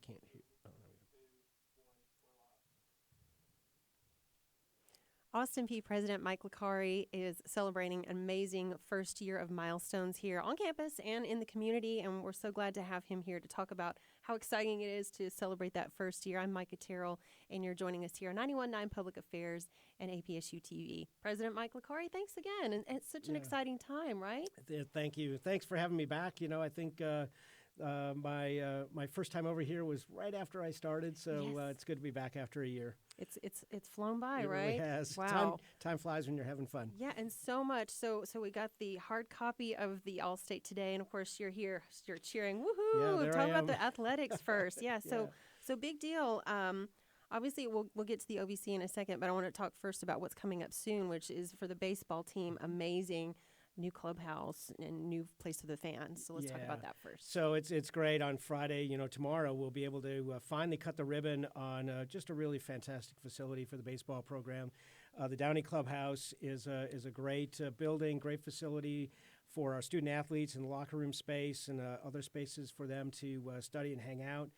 can't hear. Oh, there we go. Austin P President Mike Licari is celebrating an amazing first year of milestones here on campus and in the community, and we're so glad to have him here to talk about how exciting it is to celebrate that first year. I'm Micah Terrell, and you're joining us here on 91.9 Public Affairs and APSU TV. President Mike Licari, thanks again, and it's such an exciting time, right? Thank you. Thanks for having me back. You know, I think my first time over here was right after I started, so it's good to be back after a year. It's flown by, it right? Really has. Wow. Time flies when you're having fun. Yeah, and so much. So we got the hard copy of the All-State today, and of course you're here, you're cheering, woohoo! Yeah, Talk about the athletics first. Yeah, so big deal. Obviously, we'll get to the OVC in a second, but I want to talk first about what's coming up soon, which is for the baseball team, amazing new clubhouse and new place for the fans. So let's talk about that first. So it's great. On Friday, tomorrow we'll be able to finally cut the ribbon on just a really fantastic facility for the baseball program. The Downey Clubhouse is a great building, great facility for our student athletes and locker room space and other spaces for them to study and hang out,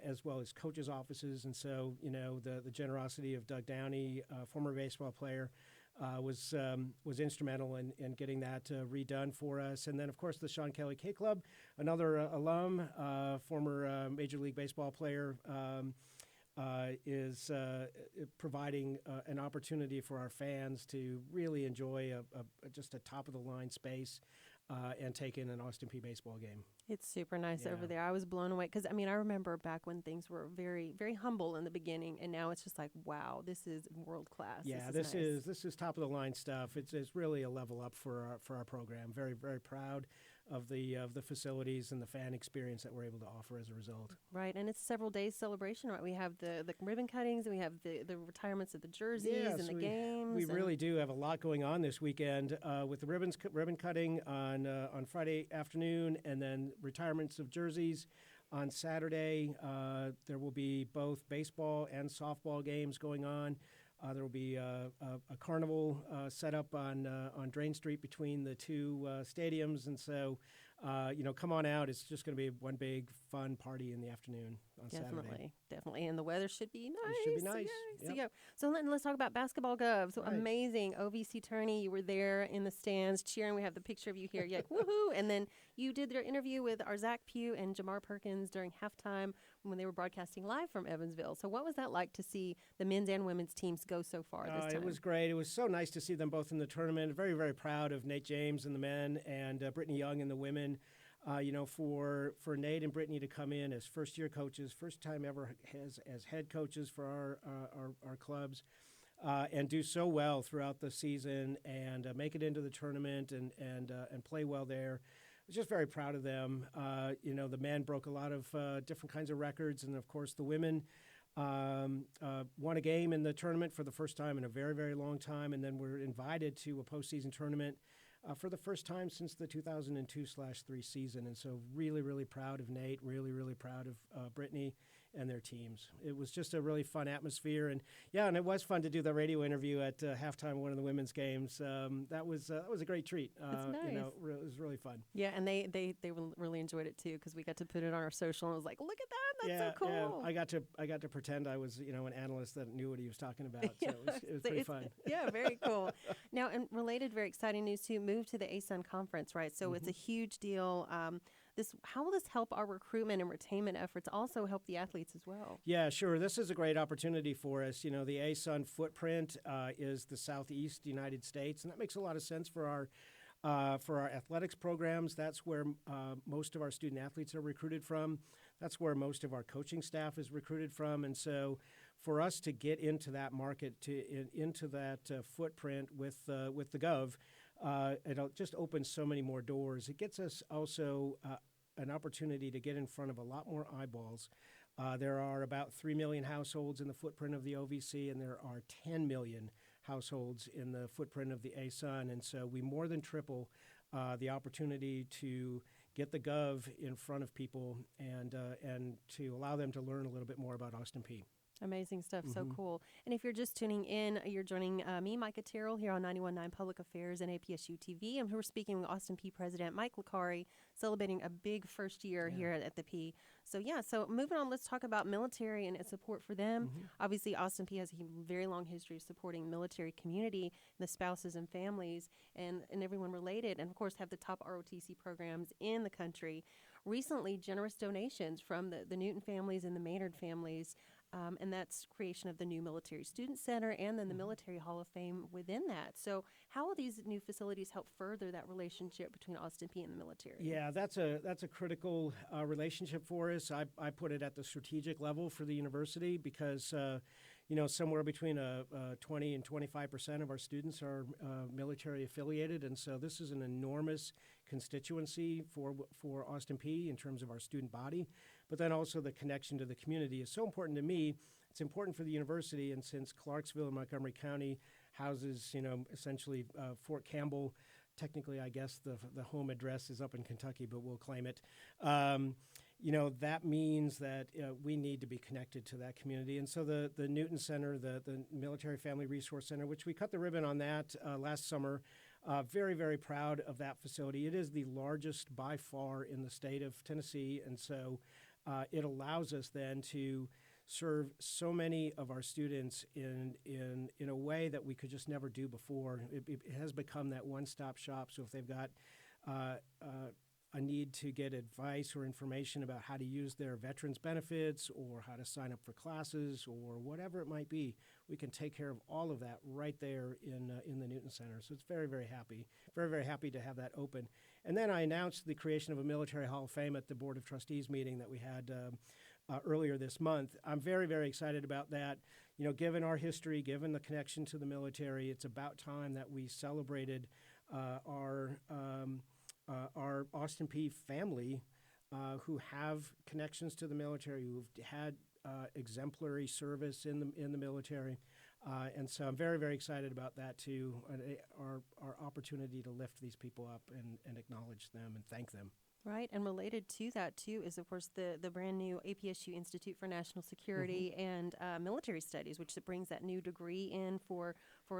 as well as coaches' offices. And so, the generosity of Doug Downey, former baseball player, was instrumental in getting that redone for us. And then, of course, the Sean Kelly K Club, another alum, former Major League Baseball player, is providing an opportunity for our fans to really enjoy just a top-of-the-line space and take in an Austin P baseball game. It's super nice over there. I was blown away because, I remember back when things were very, very humble in the beginning, and now it's just like, wow, this is world class. Yeah, this is top of the line stuff. It's really a level up for our program. Very, very proud of the facilities and the fan experience that we're able to offer as a result. Right, and it's several days celebration, right? We have the ribbon cuttings, and we have the retirements of the jerseys and the games. We really do have a lot going on this weekend with the ribbon cutting on Friday afternoon, and then retirements of jerseys on Saturday. There will be both baseball and softball games going on. There will be a carnival set up on Drain Street between the two stadiums. And so, come on out. It's just going to be one big fun party in the afternoon on Saturday. Definitely. And the weather should be nice. It should be nice. Yep. So let's talk about basketball Gov. So amazing. OVC tourney. You were there in the stands cheering. We have the picture of you here. You're like, woohoo. And then you did their interview with our Zach Pugh and Jamar Perkins during halftime when they were broadcasting live from Evansville. So what was that like to see the men's and women's teams go so far this time? It was great. It was so nice to see them both in the tournament. Very, very proud of Nate James and the men and Brittany Young and the women. For Nate and Brittany to come in as first-year coaches, first time ever as head coaches for our clubs, and do so well throughout the season and make it into the tournament and play well there. I was just very proud of them. The men broke a lot of different kinds of records, and of course the women won a game in the tournament for the first time in a very, very long time, and then were invited to a postseason tournament for the first time since the 2002/3 season. And so really, really proud of Nate, really, really proud of Brittany and their teams. It was just a really fun atmosphere. And it was fun to do the radio interview at halftime of one of the women's games. That was a great treat. That's nice. It was really fun. Yeah, and they really enjoyed it too because we got to put it on our social and it was like, look at that, that's so cool. Yeah, I got to pretend I was an analyst that knew what he was talking about. So it was pretty fun. Yeah, very cool. Now, and related, very exciting news too. Move to the ASUN conference, right? So it's a huge deal. How will this help our recruitment and retainment efforts? Also help the athletes as well. Yeah, sure. This is a great opportunity for us. The ASUN footprint is the Southeast United States, and that makes a lot of sense for our athletics programs. That's where most of our student athletes are recruited from. That's where most of our coaching staff is recruited from. And so for us to get into that market, into that footprint with the Gov, it'll just open so many more doors. It gets us also an opportunity to get in front of a lot more eyeballs. There are about 3 million households in the footprint of the OVC, and there are 10 million households in the footprint of the ASUN. And so we more than triple the opportunity to get the Gov in front of people and to allow them to learn a little bit more about Austin P. Amazing stuff. So Mm-hmm. cool. And if you're just tuning in, you're joining me, Micah Terrell, here on 91.9 Public Affairs and APSU TV. And we're speaking with Austin P President Mike Licari, celebrating a big first year Yeah. here at the P. So, yeah, so moving on, let's talk about military and its support for them. Mm-hmm. Obviously, Austin P has a very long history of supporting military community, the spouses and families, and everyone related, and of course, have the top ROTC programs in the country. Recently, generous donations from the Newton families and the Maynard families. And that's creation of the new Military Student Center and then the Military Hall of Fame within that. So how will these new facilities help further that relationship between Austin P and the military? Yeah, that's a critical relationship for us. I put it at the strategic level for the university because somewhere between 20 and 25% of our students are military affiliated, and so this is an enormous constituency for Austin P in terms of our student body. But then also the connection to the community is so important to me. It's important for the university, and since Clarksville and Montgomery County houses, essentially Fort Campbell. Technically, I guess the home address is up in Kentucky, but we'll claim it. That means that we need to be connected to that community. And so the Newton Center, the Military Family Resource Center, which we cut the ribbon on that last summer, very, very proud of that facility. It is the largest by far in the state of Tennessee, and so it allows us then to serve so many of our students in a way that we could just never do before. It has become that one-stop shop. So if they've got a need to get advice or information about how to use their veterans benefits or how to sign up for classes or whatever it might be, we can take care of all of that right there in the Newton Center. So it's very, very happy to have that open. And then I announced the creation of a Military Hall of Fame at the Board of Trustees meeting that we had earlier this month. I'm very, very excited about that. Given our history, given the connection to the military, it's about time that we celebrated our Austin P family who have connections to the military, who've had exemplary service in the military. And so I'm very, very excited about that too, our opportunity to lift these people up and acknowledge them and thank them. Right, and related to that, too, is, of course, the brand new APSU Institute for National Security and Military Studies, which brings that new degree in for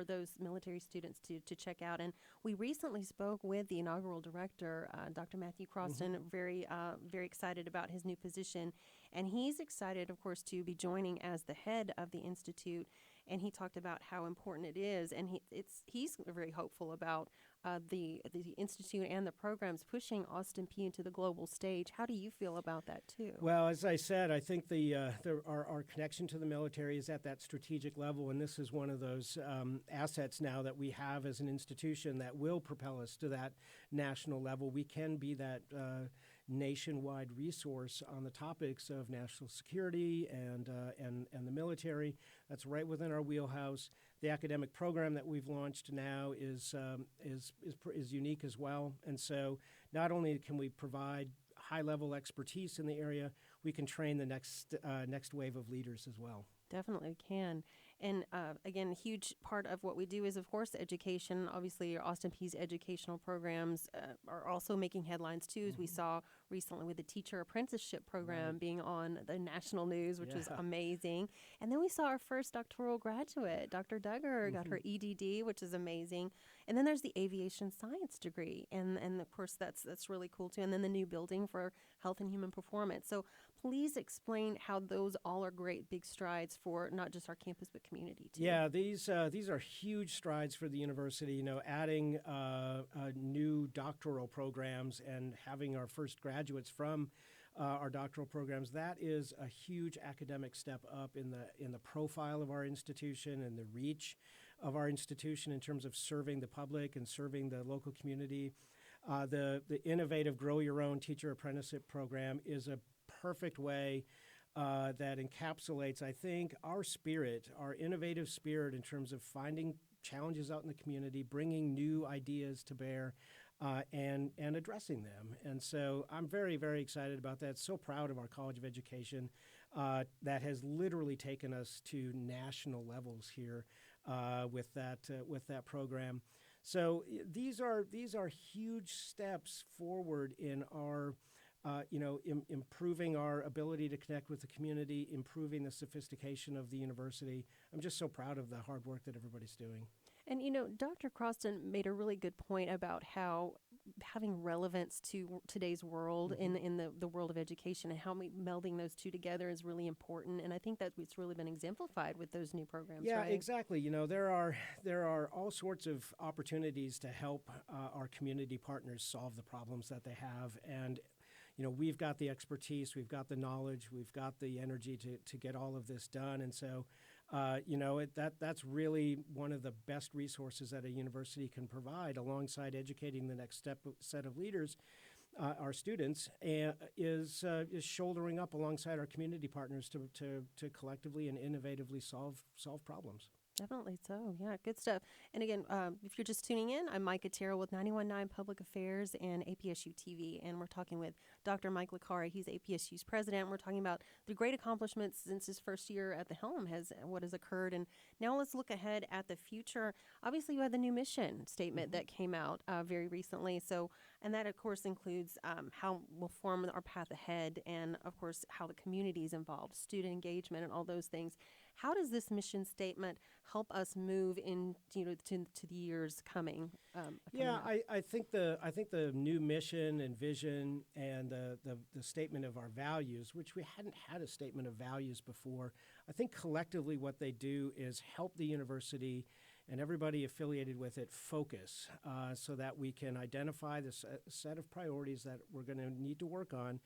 those military students to check out. And we recently spoke with the inaugural director, Dr. Matthew Croston, very excited about his new position. And he's excited, of course, to be joining as the head of the Institute. And he talked about how important it is, and he's very hopeful about the Institute and the programs pushing Austin P into the global stage. How do you feel about that, too? Well, as I said, I think our connection to the military is at that strategic level, and this is one of those assets now that we have as an institution that will propel us to that national level. We can be that nationwide resource on the topics of national security and the military. That's right within our wheelhouse. The academic program that we've launched now is unique as well. And so not only can we provide high-level expertise in the area, we can train the next wave of leaders as well. Definitely can. And again, a huge part of what we do is, of course, education. Obviously, Austin P's educational programs are also making headlines, too, as we saw recently with the teacher apprenticeship program being on the national news, which was amazing. And then we saw our first doctoral graduate, Dr. Duggar, got her EDD, which is amazing. And then there's the aviation science degree. And of course, that's really cool, too. And then the new building for health and human performance. So please explain how those all are great big strides for not just our campus, but community, too. Yeah, these are huge strides for the university, adding new doctoral programs and having our first graduates from our doctoral programs. That is a huge academic step up in the profile of our institution and the reach of our institution in terms of serving the public and serving the local community. The innovative Grow Your Own Teacher Apprenticeship Program is a perfect way that encapsulates, I think, our spirit, our innovative spirit in terms of finding challenges out in the community, bringing new ideas to bear, and addressing them. And so I'm very, very excited about that. So proud of our College of Education that has literally taken us to national levels here with that program. So these are huge steps forward in our improving our ability to connect with the community, improving the sophistication of the university. I'm just so proud of the hard work that everybody's doing. And Dr. Croston made a really good point about how having relevance to today's world in the world of education and how melding those two together is really important. And I think that it's really been exemplified with those new programs. Yeah, right? exactly. There are all sorts of opportunities to help our community partners solve the problems that they have, and we've got the expertise, we've got the knowledge, we've got the energy to get all of this done. And so, that's really one of the best resources that a university can provide, alongside educating the next set of leaders, our students, is shouldering up alongside our community partners to collectively and innovatively solve problems. Definitely so. Yeah, good stuff. And again, if you're just tuning in, I'm Micah Terrell with 91.9 Public Affairs and APSU TV, and we're talking with Dr. Mike Licari. He's APSU's president. We're talking about the great accomplishments since his first year at the helm, what has occurred. And now let's look ahead at the future. Obviously, you had the new mission statement that came out very recently. So, and that, of course, includes how we'll form our path ahead, and, of course, how the community is involved, student engagement, and all those things. How does this mission statement help us move in, to the years coming? I think the new mission and vision and the statement of our values, which we hadn't had a statement of values before, I think collectively what they do is help the university and everybody affiliated with it focus, so that we can identify the set of priorities that we're going to need to work on,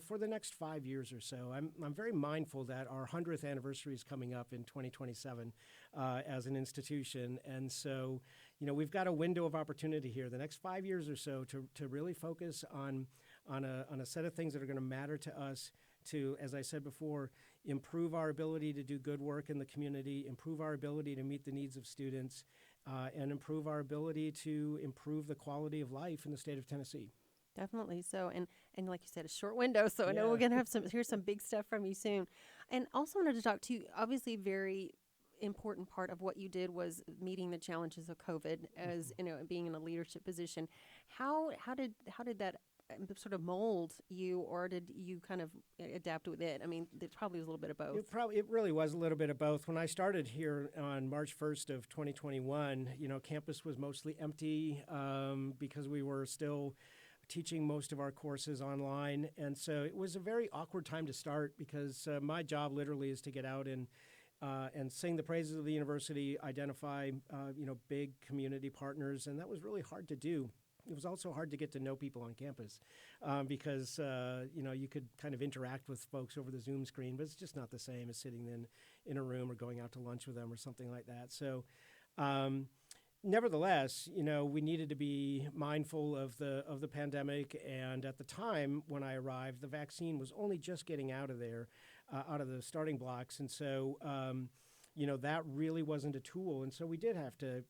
for the next 5 years or so. I'm very mindful that our 100th anniversary is coming up in 2027 as an institution, and so we've got a window of opportunity here, the next 5 years or so, to really focus on a set of things that are going to matter to us, to, as I said before, improve our ability to do good work in the community, improve our ability to meet the needs of students, and improve our ability to improve the quality of life in the state of Tennessee. Definitely so, and like you said, a short window. So I know we're gonna hear some big stuff from you soon. And also wanted to talk to you. Obviously, very important part of what you did was meeting the challenges of COVID, as being in a leadership position. How did that sort of mold you, or did you kind of adapt with it? I mean, it probably was a little bit of both. It really was a little bit of both. When I started here on March 1st of 2021, campus was mostly empty because we were still teaching most of our courses online. And so it was a very awkward time to start, because my job literally is to get out and sing the praises of the university, identify big community partners, and that was really hard to do. It was also hard to get to know people on campus because you could kind of interact with folks over the Zoom screen, but it's just not the same as sitting in a room or going out to lunch with them or something like that. So nevertheless, we needed to be mindful of the pandemic, and at the time when I arrived, the vaccine was only just getting out of there, out of the starting blocks, and so that really wasn't a tool, and so we did have to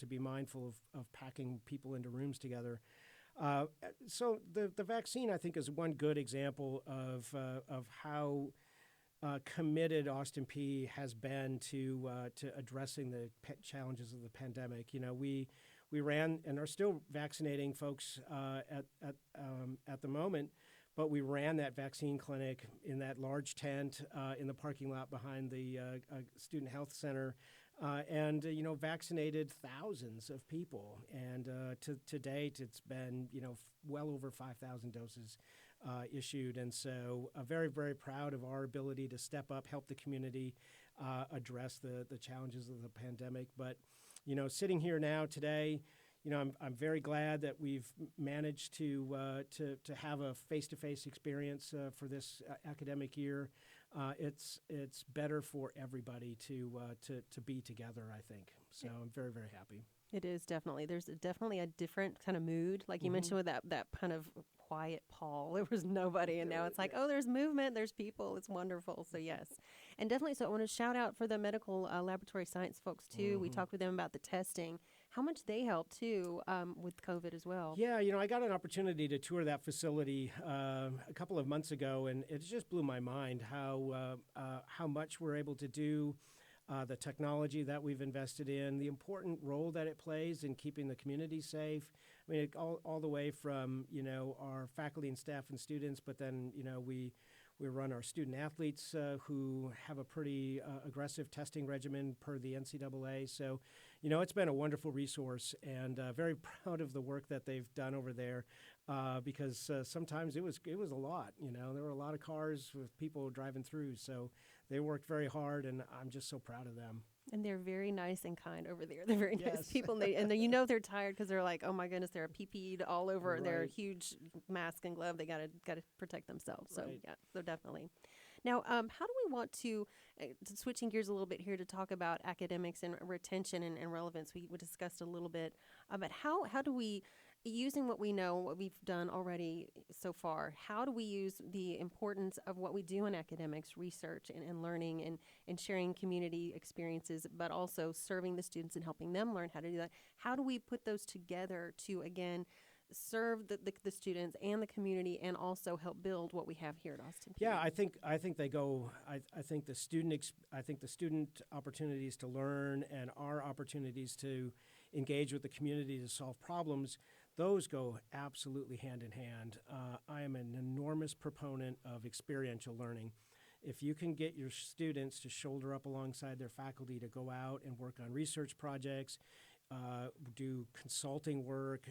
be mindful of packing people into rooms together. So the vaccine, I think, is one good example of how committed Austin Peay has been to addressing the challenges of the pandemic. We ran and are still vaccinating folks at the moment, but we ran that vaccine clinic in that large tent in the parking lot behind the Student Health Center, and vaccinated thousands of people. And to date, it's been well over 5,000 doses issued, and so very, very proud of our ability to step up, help the community address the challenges of the pandemic. But sitting here now today, I'm very glad that we've managed to have a face-to-face experience for this academic year. It's better for everybody to be together, I think. So I'm very, very happy. It is definitely. There's definitely a different kind of mood, like you mentioned, with that kind of quiet pall. There was nobody, and now it's like, oh, there's movement, there's people. It's wonderful. So yes, and definitely. So I want to shout out for the medical laboratory science folks too. We talked with them about the testing, how much they help too with COVID as well. Yeah, I got an opportunity to tour that facility a couple of months ago, and it just blew my mind how much we're able to do. The technology that we've invested in, the important role that it plays in keeping the community safe, I mean, all the way from, our faculty and staff and students, but then, we run our student athletes who have a pretty aggressive testing regimen per the NCAA. So, it's been a wonderful resource, and very proud of the work that they've done over there because sometimes it was a lot. There were a lot of cars with people driving through. So they worked very hard, and I'm just so proud of them. And they're very nice and kind over there. They're very nice Yes. people. They're tired because they're like, oh my goodness, they're PP'd all over. Right. They're huge mask and glove. They gotta protect themselves. So Right. yeah, so definitely. Now, how do we want to, switching gears a little bit here to talk about academics and retention and relevance? We discussed a little bit about how do we, using what we know, what we've done already so far, how do we use the importance of what we do in academics, research and learning and sharing community experiences, but also serving the students and helping them learn how to do that? How do we put those together to, again, serve the students and the community and also help build what we have here at Austin Peay? Yeah, I think they go. I think the student opportunities to learn and our opportunities to engage with the community to solve problems, those go absolutely hand in hand. I am an enormous proponent of experiential learning. If you can get your students to shoulder up alongside their faculty to go out and work on research projects, do consulting work,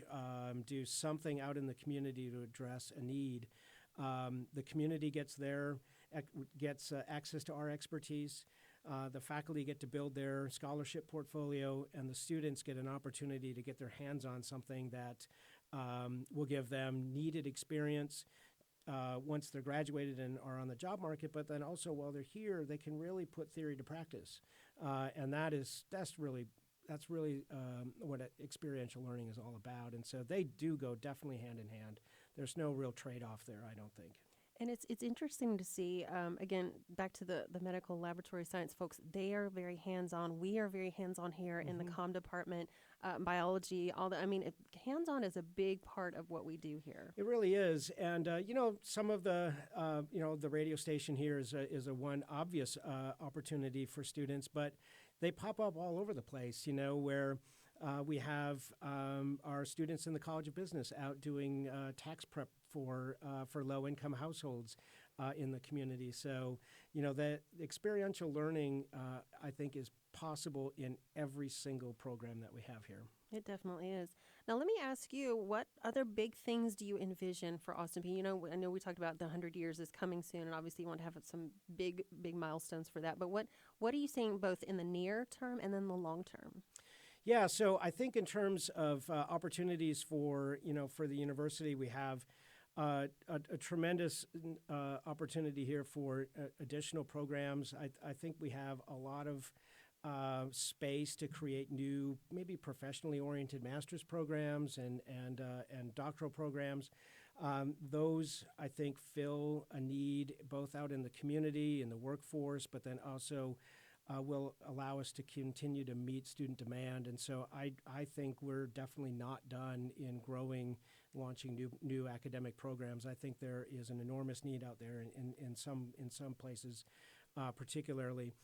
do something out in the community to address a need, the community gets access to our expertise. The faculty get to build their scholarship portfolio, and the students get an opportunity to get their hands on something that will give them needed experience once they're graduated and are on the job market, but then also while they're here, they can really put theory to practice. And that's really what experiential learning is all about. And so they do go definitely hand in hand. There's no real trade-off there, I don't think. And it's interesting to see, again, back to the medical laboratory science folks, they are very hands-on. We are very hands-on here in the comm department, biology, all that. I mean, hands-on is a big part of what we do here. It really is. And, some of the radio station here is a one obvious opportunity for students, but they pop up all over the place, where we have our students in the College of Business out doing tax prep for low-income households in the community. So, the experiential learning, I think, is possible in every single program that we have here. It definitely is. Now, let me ask you, what other big things do you envision for Austin Peay? I know we talked about the 100 years is coming soon, and obviously you want to have some big milestones for that. But what are you seeing both in the near term and then the long term? Yeah, so I think in terms of opportunities for the university, we have a tremendous opportunity here for additional programs. I think we have a lot of space to create new, maybe professionally oriented master's programs and doctoral programs. Those, I think, fill a need both out in the community, in the workforce, but then also will allow us to continue to meet student demand. And so I think we're definitely not done in launching new academic programs. I think there is an enormous need out there in some places, particularly.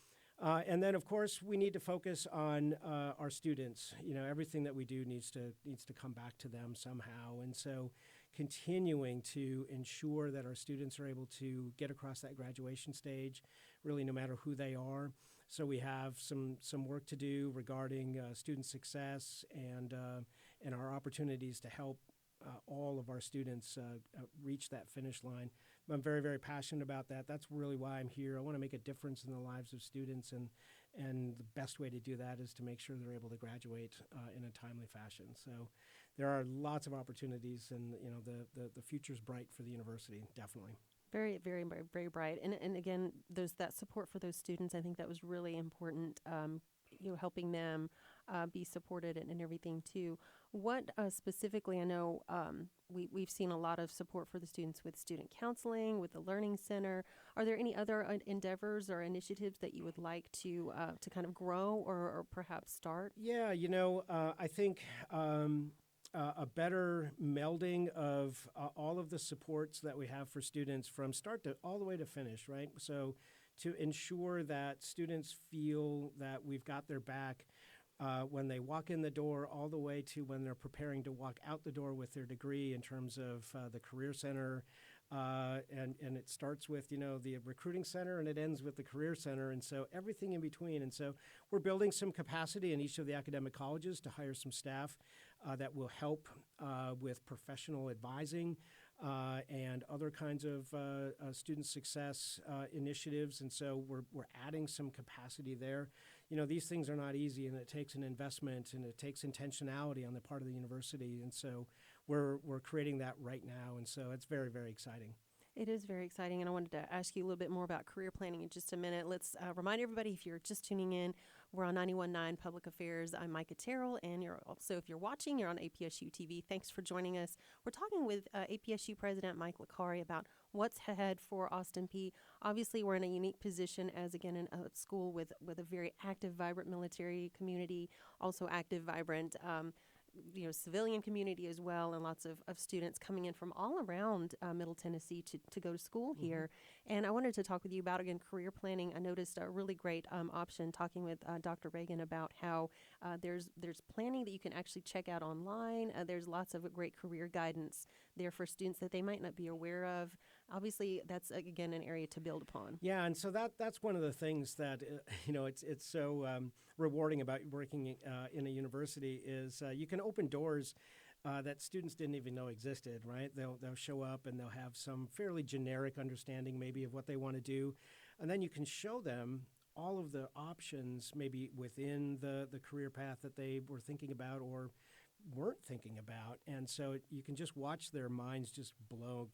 And then, of course, we need to focus on our students. Everything that we do needs to come back to them somehow. And so continuing to ensure that our students are able to get across that graduation stage, really no matter who they are. So we have some work to do regarding student success and our opportunities to help all of our students reach that finish line. I'm very, very passionate about that. That's really why I'm here. I want to make a difference in the lives of students, and the best way to do that is to make sure they're able to graduate in a timely fashion. So there are lots of opportunities, and the future's bright for the university, definitely. Very, very, very, very bright. And again, there's that support for those students. I think that was really important, helping them be supported and everything too. What specifically, I know we've seen a lot of support for the students with student counseling, with the Learning Center. Are there any other endeavors or initiatives that you would like to kind of grow or perhaps start? Yeah, I think a better melding of all of the supports that we have for students from start to all the way to finish, right? So to ensure that students feel that we've got their back when they walk in the door all the way to when they're preparing to walk out the door with their degree in terms of the Career Center. And it starts with, the recruiting center and it ends with the career center. And so everything in between. And so we're building some capacity in each of the academic colleges to hire some staff that will help with professional advising and other kinds of student success initiatives. And so we're adding some capacity there. These things are not easy, and it takes an investment and it takes intentionality on the part of the university. And so we're creating that right now. And so it's very, very exciting. It is very exciting, and I wanted to ask you a little bit more about career planning in just a minute. Let's remind everybody, if you're just tuning in, we're on 91.9 Public Affairs. I'm Micah Terrell, and if you're watching, you're on APSU TV. Thanks for joining us. We're talking with APSU President Mike Licari about what's ahead for Austin Peay. Obviously, we're in a unique position as, again, a school with a very active, vibrant military community, also active, vibrant civilian community as well, and lots of students coming in from all around Middle Tennessee to go to school here. And I wanted to talk with you about, again, career planning. I noticed a really great option talking with Dr. Reagan about how there's planning that you can actually check out online. There's lots of great career guidance there for students that they might not be aware of. Obviously, that's, again, an area to build upon. Yeah, and so that's one of the things that, it's so rewarding about working in a university is you can open doors that students didn't even know existed, right? They'll show up and they'll have some fairly generic understanding maybe of what they want to do. And then you can show them all of the options maybe within the career path that they were thinking about or weren't thinking about. And so you can just watch their minds just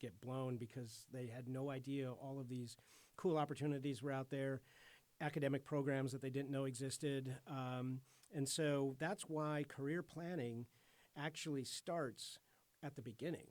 get blown because they had no idea all of these cool opportunities were out there, academic programs that they didn't know existed. And so that's why career planning actually starts at the beginning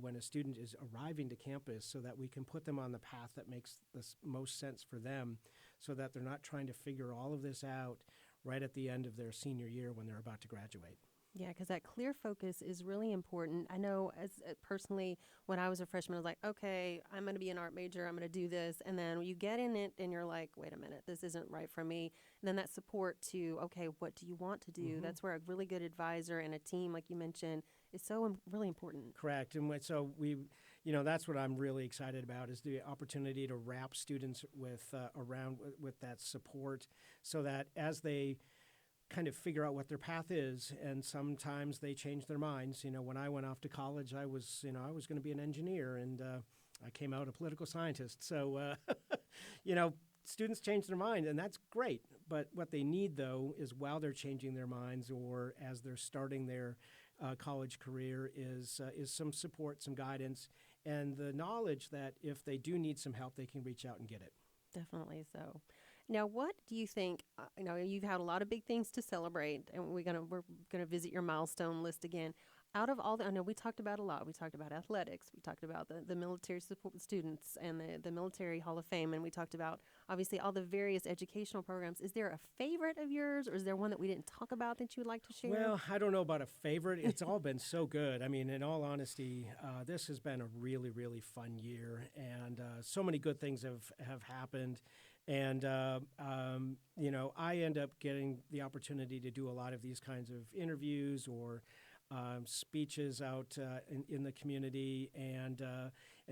when a student is arriving to campus so that we can put them on the path that makes the most sense for them so that they're not trying to figure all of this out right at the end of their senior year when they're about to graduate. Yeah, because that clear focus is really important. I know as personally, when I was a freshman, I was like, okay, I'm going to be an art major. I'm going to do this. And then you get in it and you're like, wait a minute, this isn't right for me. And then that support to, okay, what do you want to do? That's where a really good advisor and a team, like you mentioned, is so really important. Correct. And so that's what I'm really excited about is the opportunity to wrap students with that support so that as they kind of figure out what their path is, and sometimes they change their minds. When I went off to college, I was going to be an engineer, and I came out a political scientist. So, students change their mind, and that's great. But what they need, though, is while they're changing their minds or as they're starting their college career is some support, some guidance, and the knowledge that if they do need some help, they can reach out and get it. Definitely so. Now, what do you think? You've had a lot of big things to celebrate, and we're gonna visit your milestone list again. Out of all I know we talked about a lot. We talked about athletics. We talked about the military support students and the Military Hall of Fame, and we talked about obviously all the various educational programs. Is there a favorite of yours, or is there one that we didn't talk about that you would like to share? Well, I don't know about a favorite. It's all been so good. I mean, in all honesty, this has been a really, really fun year, and so many good things have happened. And, I end up getting the opportunity to do a lot of these kinds of interviews or speeches out in the community. And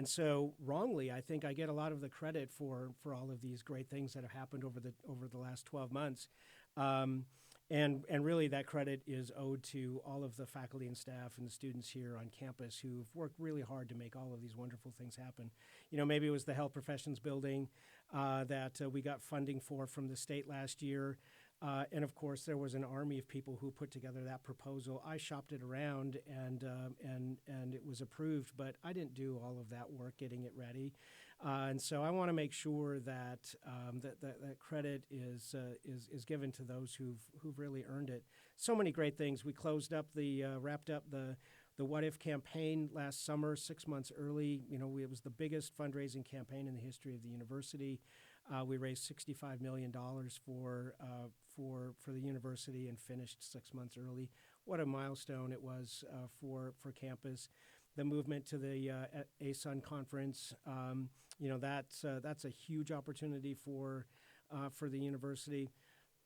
so wrongly, I think I get a lot of the credit for all of these great things that have happened over the last 12 months. And really that credit is owed to all of the faculty and staff and the students here on campus who've worked really hard to make all of these wonderful things happen. Maybe it was the Health Professions Building that we got funding for from the state last year. And of course, there was an army of people who put together that proposal. I shopped it around, and it was approved, but I didn't do all of that work getting it ready. And so I want to make sure that that credit is given to those who've really earned it. So many great things. We wrapped up the What If campaign last summer, 6 months early. It was the biggest fundraising campaign in the history of the university. We raised $65 million for the university and finished 6 months early. What a milestone it was for campus. The movement to the ASUN conference, that's a huge opportunity for the university.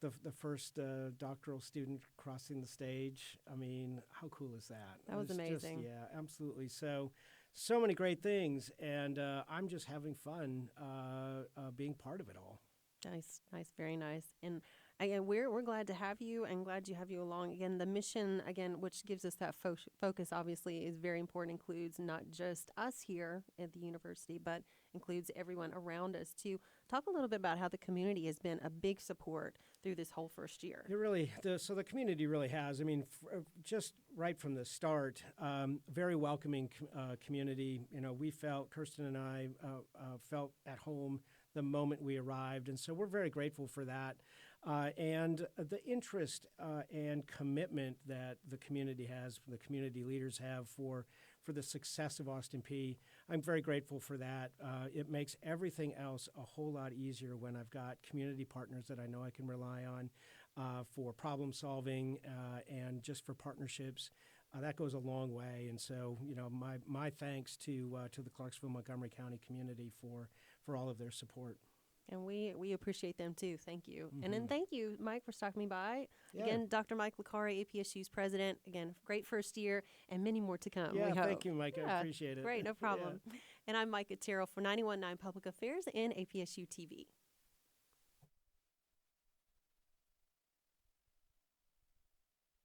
the first doctoral student crossing the stage. I mean, how cool is that? That was It's amazing. Yeah, absolutely. So many great things, and I'm just having fun being part of it all. Nice, nice, very nice. And again, we're glad to have you and glad you have you along. Again, the mission, again, which gives us that focus, obviously, is very important. Includes not just us here at the university, but includes everyone around us. To talk a little bit about how the community has been a big support through this whole first year. It really, so the community really has. I mean, just right from the start, very welcoming community. You know, we felt, Kirsten and I felt at home the moment we arrived, and so we're very grateful for that. And the interest and commitment that the community has, the community leaders have for the success of Austin Peay. I'm very grateful for that. It makes everything else a whole lot easier when I've got community partners that I know I can rely on for problem solving and just for partnerships. That goes a long way, and so my thanks to the Clarksville Montgomery County community for all of their support. And we appreciate them too. Thank you. Mm-hmm. And then thank you, Mike, for stopping me by. Yeah. Again, Dr. Mike Licari, APSU's president. Again, great first year and many more to come. Yeah, we hope. thank you, Mike. I appreciate it. Great, no problem. Yeah. And I'm Mike Otero for 91.9 Public Affairs and APSU TV.